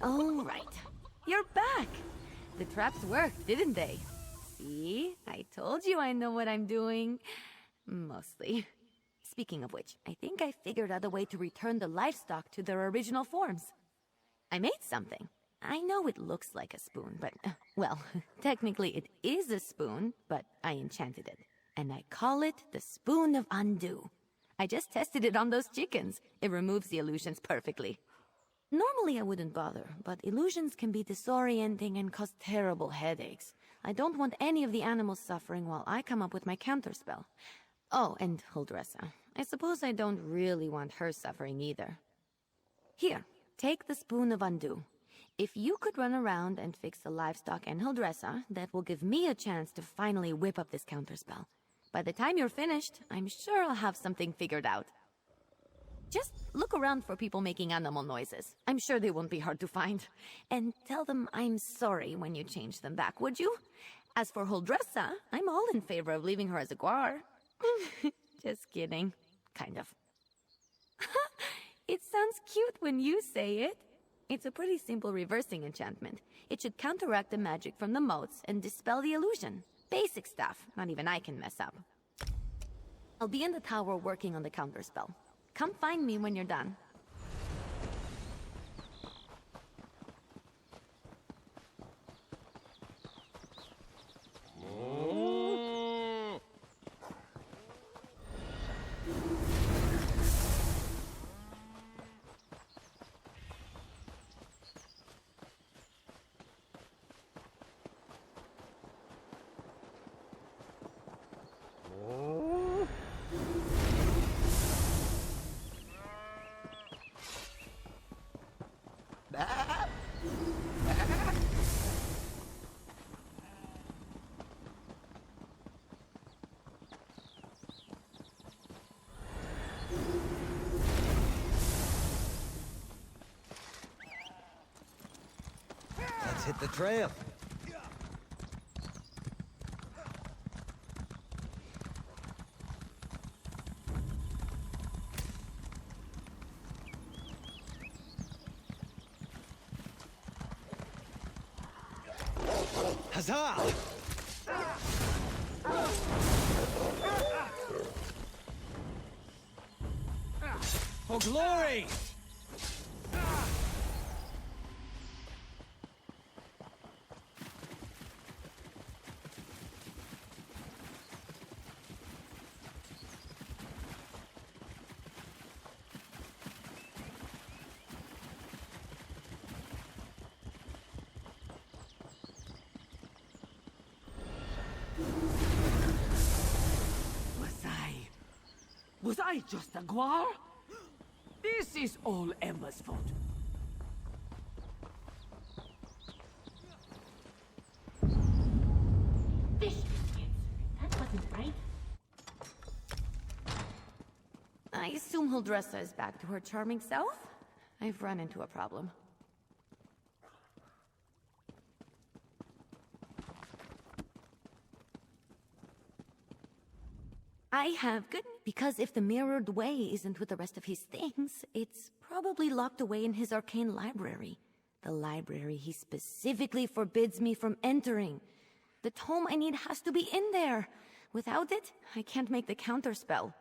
All right. You're back! The traps worked, didn't they? See? I told you I know what I'm doing. Mostly. Speaking of which, I think I figured out a way to return the livestock to their original forms. I made something. I know it looks like a spoon, but, well, technically it is a spoon, but I enchanted it. And I call it the Spoon of Undo. I just tested it on those chickens. It removes the illusions perfectly. Normally I wouldn't bother, but illusions can be disorienting and cause terrible headaches. I don't want any of the animals suffering while I come up with my counterspell. Oh, and Huldressa. I suppose I don't really want her suffering either. Here, take the Spoon of Undo. If you could run around and fix the livestock and Huldressa, that will give me a chance to finally whip up this counterspell. By the time you're finished, I'm sure I'll have something figured out. Just look around for people making animal noises. I'm sure they won't be hard to find. And tell them I'm sorry when you change them back, would you? As for Huldressa, I'm all in favor of leaving her as a guar. Just kidding. Kind of. It sounds cute when you say it. It's a pretty simple reversing enchantment. It should counteract the magic from the motes and dispel the illusion. Basic stuff, not even I can mess up. I'll be in the tower working on the counterspell. Come find me when you're done. Let's hit the trail. Huzzah! For glory! Was I just a guar? This is all Emma's fault. Fish biscuits. That wasn't right. I assume Huldressa is back to her charming self? I've run into a problem. I have good because if the mirrored way isn't with the rest of his things, it's probably locked away in his arcane library. The library he specifically forbids me from entering. The tome I need has to be in there. Without it, I can't make the counterspell.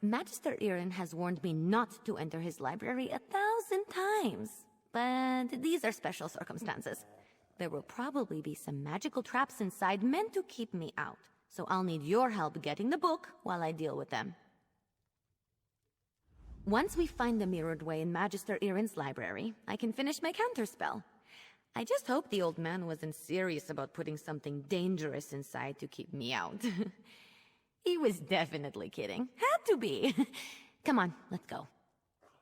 Magister Irin has warned me not to enter his library 1,000 times. But these are special circumstances. There will probably be some magical traps inside meant to keep me out. So I'll need your help getting the book while I deal with them. Once we find the mirrored way in Magister Irin's library, I can finish my counterspell. I just hope the old man wasn't serious about putting something dangerous inside to keep me out. He was definitely kidding. Had to be. Come on, let's go.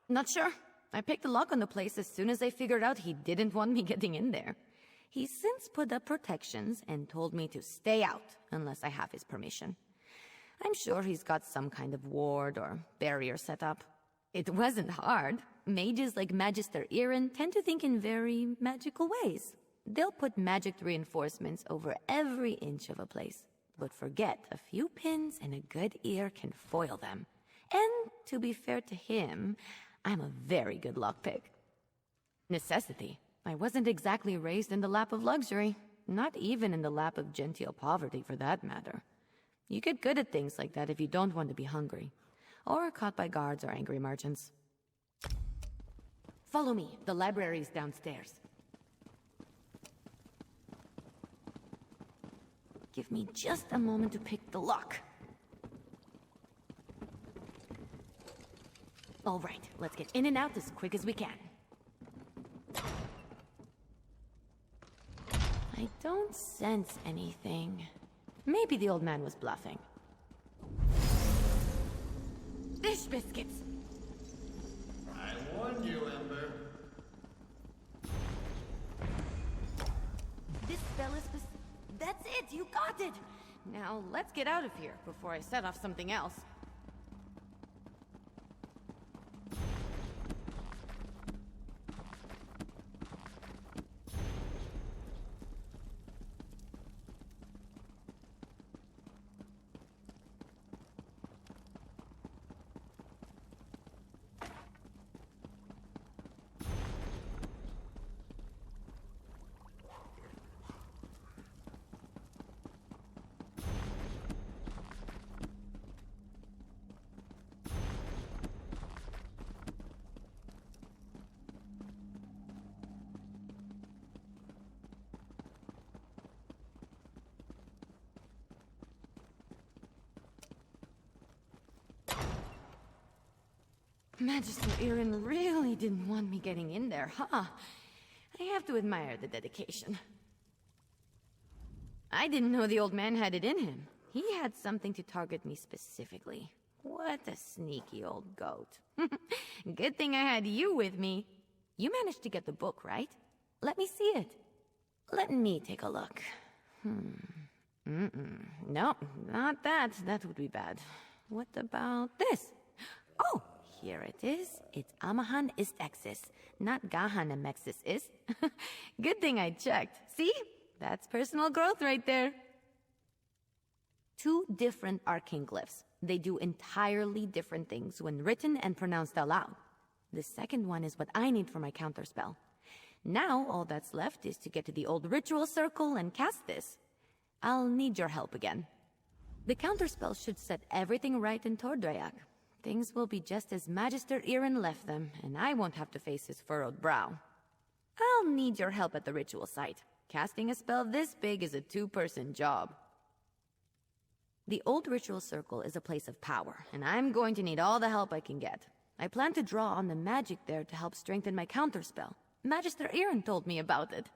Not sure. I picked the lock on the place as soon as I figured out he didn't want me getting in there. He's since put up protections and told me to stay out unless I have his permission. I'm sure he's got some kind of ward or barrier set up. It wasn't hard. Mages like Magister Irin tend to think in very magical ways. They'll put magicked reinforcements over every inch of a place, but forget a few pins and a good ear can foil them. And to be fair to him, I'm a very good lockpick. Necessity. I wasn't exactly raised in the lap of luxury, not even in the lap of genteel poverty for that matter. You get good at things like that if you don't want to be hungry, or caught by guards or angry merchants. Follow me, the library's downstairs. Give me just a moment to pick the lock. All right, let's get in and out as quick as we can. I don't sense anything. Maybe the old man was bluffing. Fish biscuits! I warned you, Ember. This spell is That's it! You got it! Now, let's get out of here before I set off something else. Magister Irin really didn't want me getting in there, huh? I have to admire the dedication. I didn't know the old man had it in him. He had something to target me specifically. What a sneaky old goat. Good thing I had you with me. You managed to get the book, right? Let me see it. Let me take a look. No, not that. That would be bad. What about this? Oh! Here it is. It's Amahan ist Exis, not Gahan Amexis is. Good thing I checked. See? That's personal growth right there. 2 different arcane glyphs. They do entirely different things when written and pronounced aloud. The second one is what I need for my counterspell. Now, all that's left is to get to the old ritual circle and cast this. I'll need your help again. The counterspell should set everything right in Tordrayak. Things will be just as Magister Irin left them, and I won't have to face his furrowed brow. I'll need your help at the ritual site. Casting a spell this big is a 2-person job. The old ritual circle is a place of power, and I'm going to need all the help I can get. I plan to draw on the magic there to help strengthen my counterspell. Magister Irin told me about it.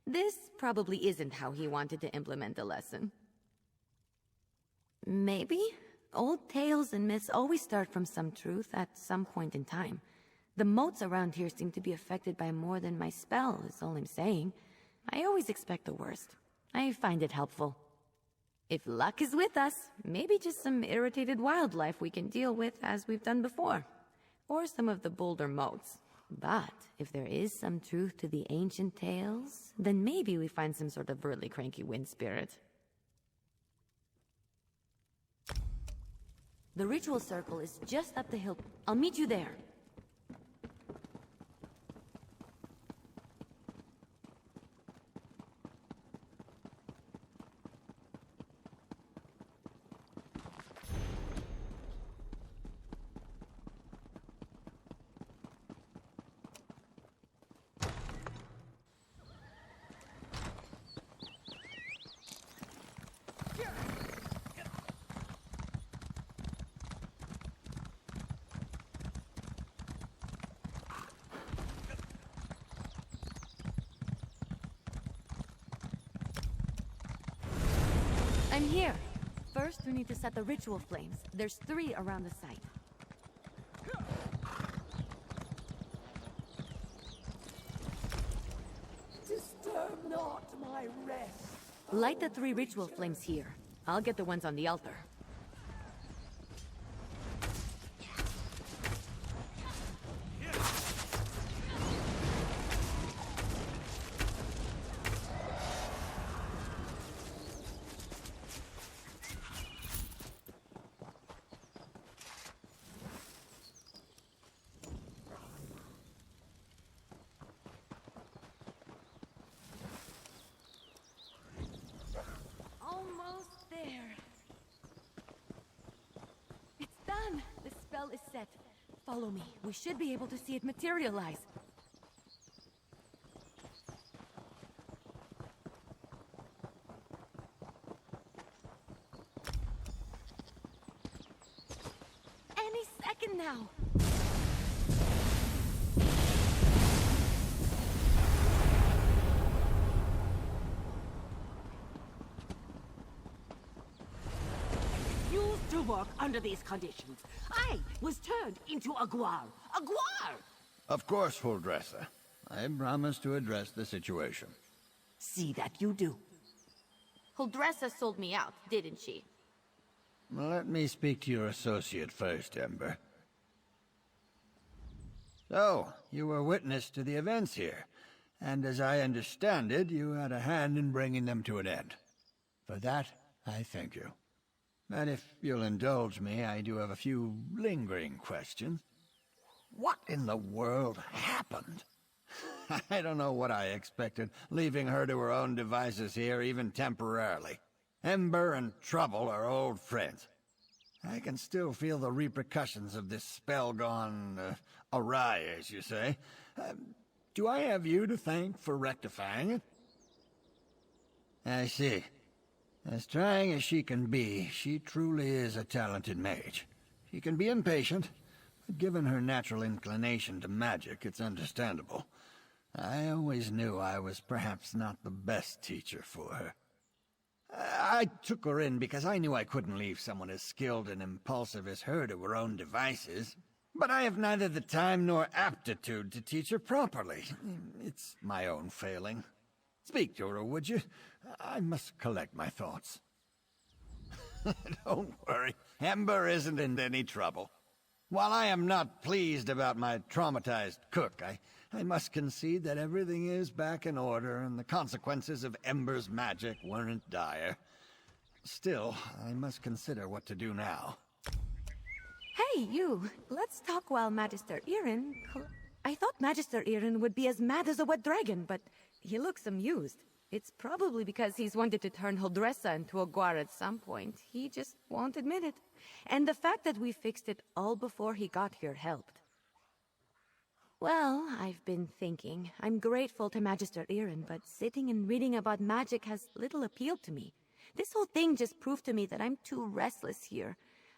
This probably isn't how he wanted to implement the lesson. Maybe? Old tales and myths always start from some truth at some point in time. The moats around here seem to be affected by more than my spell, is all I'm saying. I always expect the worst. I find it helpful. If luck is with us, maybe just some irritated wildlife we can deal with as we've done before. Or some of the bolder moats. But if there is some truth to the ancient tales, then maybe we find some sort of really cranky wind spirit. The ritual circle is just up the hill. I'll meet you there. I'm here. First, we need to set the ritual flames. There's 3 around the site. Disturb not my rest. Light the 3 ritual flames here. I'll get the ones on the altar. done! The spell is set. Follow me. We should be able to see it materialize. Any second now. Used to work under these conditions. I was turned into a guar. A guar! Of course, Huldressa. I promise to address the situation. See that you do. Huldressa sold me out, didn't she? Let me speak to your associate first, Ember. So, you were witness to the events here, and as I understand it, you had a hand in bringing them to an end. For that, I thank you. But if you'll indulge me, I do have a few lingering questions. What in the world happened? I don't know what I expected, leaving her to her own devices here, even temporarily. Ember and Trouble are old friends. I can still feel the repercussions of this spell gone awry, as you say. Do I have you to thank for rectifying it? I see. As trying as she can be, she truly is a talented mage. She can be impatient, but given her natural inclination to magic, it's understandable. I always knew I was perhaps not the best teacher for her. I took her in because I knew I couldn't leave someone as skilled and impulsive as her to her own devices. But I have neither the time nor aptitude to teach her properly. It's my own failing. Speak to her, would you? I must collect my thoughts. Don't worry. Ember isn't in any trouble. While I am not pleased about my traumatized cook, I must concede that everything is back in order and the consequences of Ember's magic weren't dire. Still, I must consider what to do now. Hey, you. Let's talk while Magister Irin... I thought Magister Irin would be as mad as a wet dragon, but he looks amused. It's probably because he's wanted to turn Huldressa into a guar at some point. He just won't admit it. And the fact that we fixed it all before he got here helped. Well, I've been thinking. I'm grateful to Magister Irin, but sitting and reading about magic has little appeal to me. This whole thing just proved to me that I'm too restless here.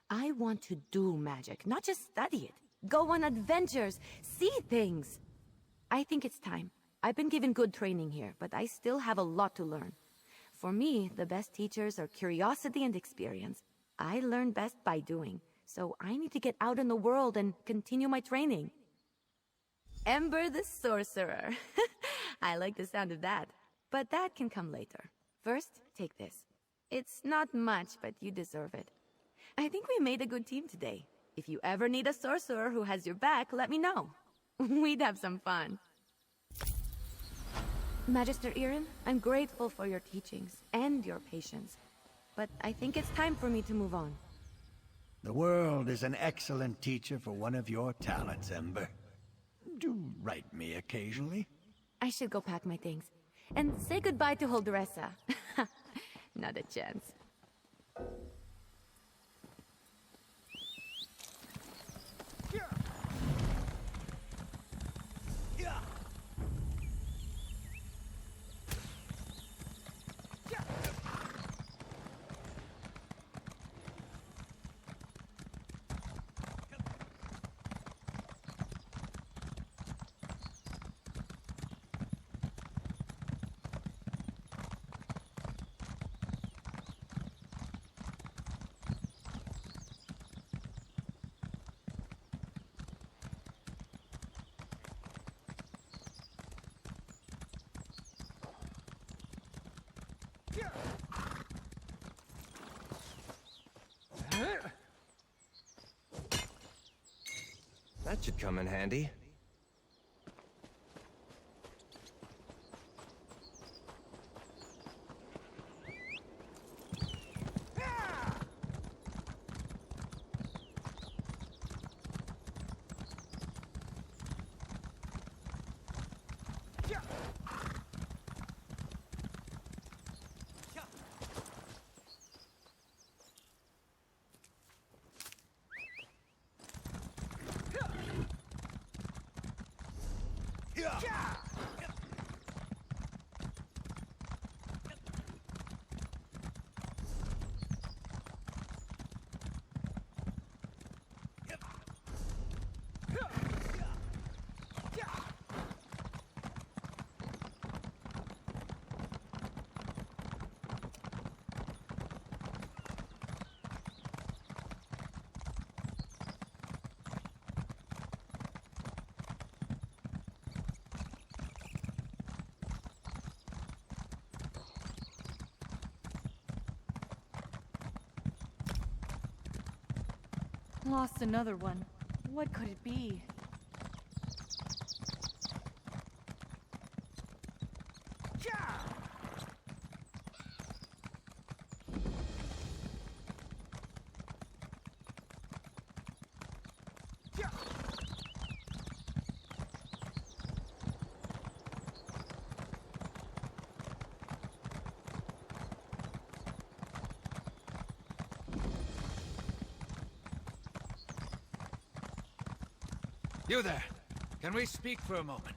I want to do magic, not just study it. Go on adventures, see things. I think it's time. I've been given good training here, but I still have a lot to learn. For me, the best teachers are curiosity and experience. I learn best by doing, so I need to get out in the world and continue my training. Ember the Sorcerer. I like the sound of that. But that can come later. First, take this. It's not much, but you deserve it. I think we made a good team today. If you ever need a sorcerer who has your back, let me know. We'd have some fun. Magister Irin, I'm grateful for your teachings and your patience. But I think it's time for me to move on. The world is an excellent teacher for one of your talents, Ember. Do write me occasionally. I should go pack my things. And say goodbye to Huldressa. Not a chance. That should come in handy. Lost another one. What could it be? You there! Can we speak for a moment?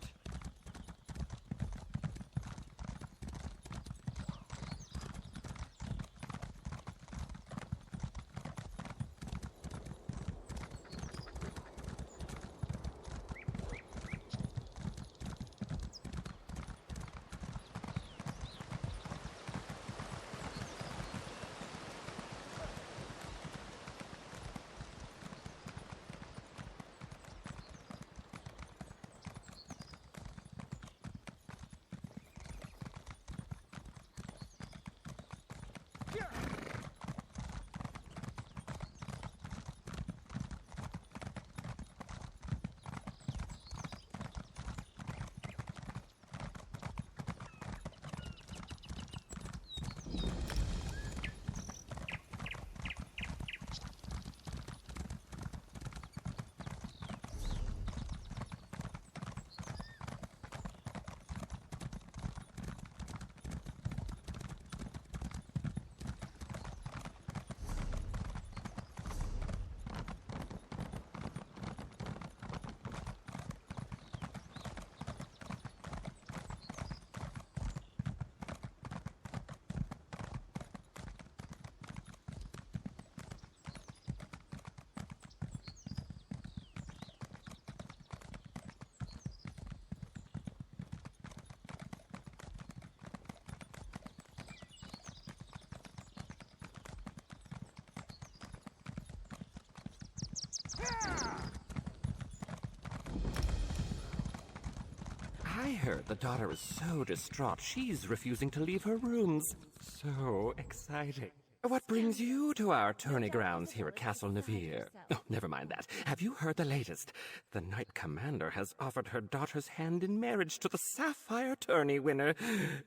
I heard the daughter is so distraught she's refusing to leave her rooms. So exciting. What brings you to our tourney grounds here at Castle Navir? Oh, never mind that. Have you heard the latest? The Knight Commander has offered her daughter's hand in marriage to the Sapphire tourney winner.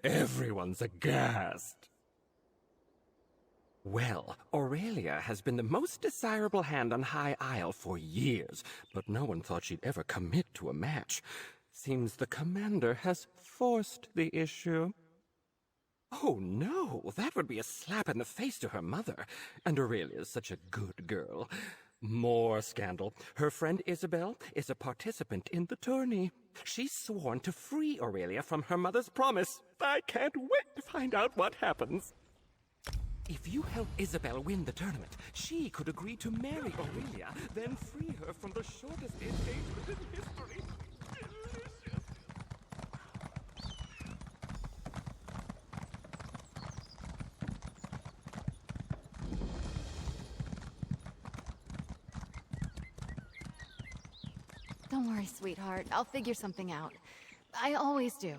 Everyone's aghast. Well, Aurelia has been the most desirable hand on High Isle for years, but no one thought she'd ever commit to a match. Seems the commander has forced the issue. Oh no, that would be a slap in the face to her mother. And Aurelia's such a good girl. More scandal. Her friend Isabel is a participant in the tourney. She's sworn to free Aurelia from her mother's promise. I can't wait to find out what happens. If you help Isabel win the tournament, she could agree to marry Aurelia, then free her from the shortest engagement in history. Delicious. Don't worry, sweetheart. I'll figure something out. I always do.